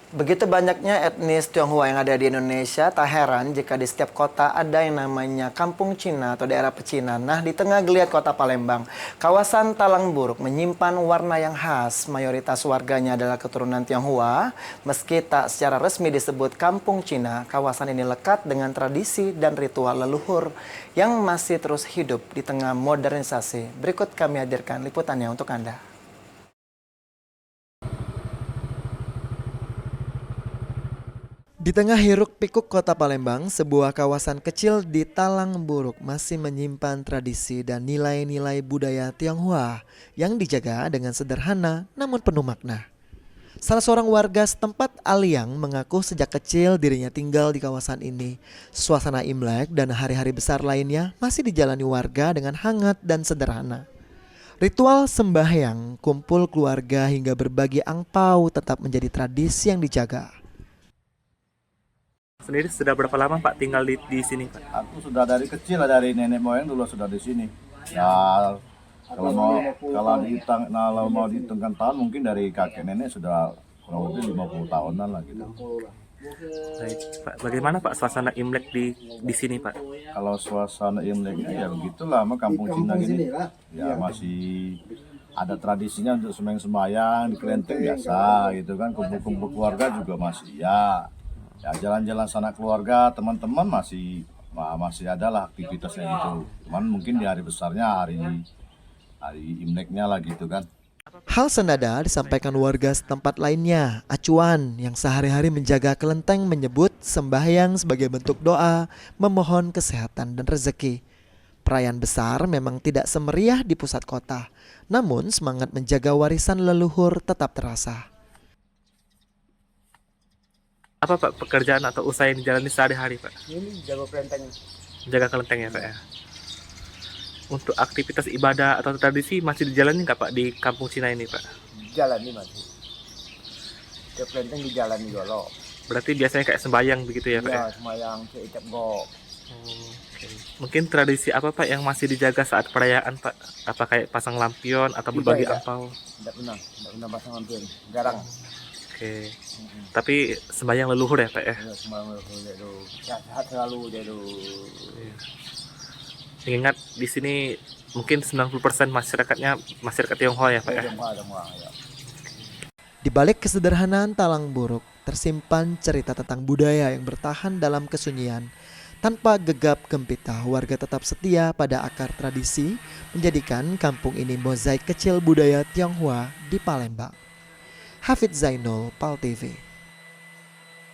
Begitu banyaknya etnis Tionghoa yang ada di Indonesia, tak heran jika di setiap kota ada yang namanya kampung Cina atau daerah pecinan. Nah, di tengah geliat kota Palembang, kawasan Talangburuk menyimpan warna yang khas. Mayoritas warganya adalah keturunan Tionghoa. Meski tak secara resmi disebut kampung Cina, kawasan ini lekat dengan tradisi dan ritual leluhur yang masih terus hidup di tengah modernisasi. Berikut kami hadirkan liputannya untuk Anda. Di tengah hiruk-pikuk kota Palembang, sebuah kawasan kecil di Talangburuk masih menyimpan tradisi dan nilai-nilai budaya Tionghoa yang dijaga dengan sederhana namun penuh makna. Salah seorang warga setempat, Aliang, mengaku sejak kecil dirinya tinggal di kawasan ini. Suasana Imlek dan hari-hari besar lainnya masih dijalani warga dengan hangat dan sederhana. Ritual sembahyang, kumpul keluarga hingga berbagi angpau tetap menjadi tradisi yang dijaga. Sendiri sudah berapa lama Pak tinggal di sini Pak? Aku sudah dari kecil, dari nenek moyang dulu sudah di sini. Ya kalau mau dihitungkan tahun mungkin dari kakek nenek sudah kurang lebih 50 tahunan lah gitu. Baik, Pak. Bagaimana Pak suasana Imlek di sini Pak? Kalau suasana Imleknya ya begitulah, sama kampung Cina gini. Ya masih ada tradisinya untuk sembahyang di kelenteng biasa gitu kan, kumpul-kumpul keluarga juga masih ya. Ya jalan-jalan sana keluarga, teman-teman masih ada lah aktivitasnya gitu. Cuman mungkin di hari besarnya hari Imleknya lah gitu kan. Hal senada disampaikan warga setempat lainnya. Acuan yang sehari-hari menjaga kelenteng menyebut sembahyang sebagai bentuk doa, memohon kesehatan dan rezeki. Perayaan besar memang tidak semeriah di pusat kota, namun semangat menjaga warisan leluhur tetap terasa. Apa Pak pekerjaan atau usaha yang dijalani sehari-hari Pak? Ini jago kelenteng. Jaga kelenteng ya Pak ya? Untuk aktivitas ibadah atau tradisi masih dijalani nggak Pak di kampung Cina ini Pak? Jalan ini masih. Tiap kelenteng di jalan di Golo. Berarti biasanya kayak sembayang begitu ya Pak ya? Ya, semayang ikat go. Oke. Mungkin tradisi apa Pak yang masih dijaga saat perayaan Pak? Apa kayak pasang lampion atau berbagi Tidak. angpau? Tidak pernah pasang lampion. Jarang. Oke. Tapi sembahyang leluhur ya Pak ya? Ya, semayang itu. Ya, sehat selalu dia itu. Ingat di sini mungkin 90% masyarakatnya masyarakat Tionghoa ya Pak ya? Ya. Di balik kesederhanaan Talangburuk, tersimpan cerita tentang budaya yang bertahan dalam kesunyian. Tanpa gegap gempita, warga tetap setia pada akar tradisi, menjadikan kampung ini mozaik kecil budaya Tionghoa di Palembang. Hafidz Zainul, PAL TV.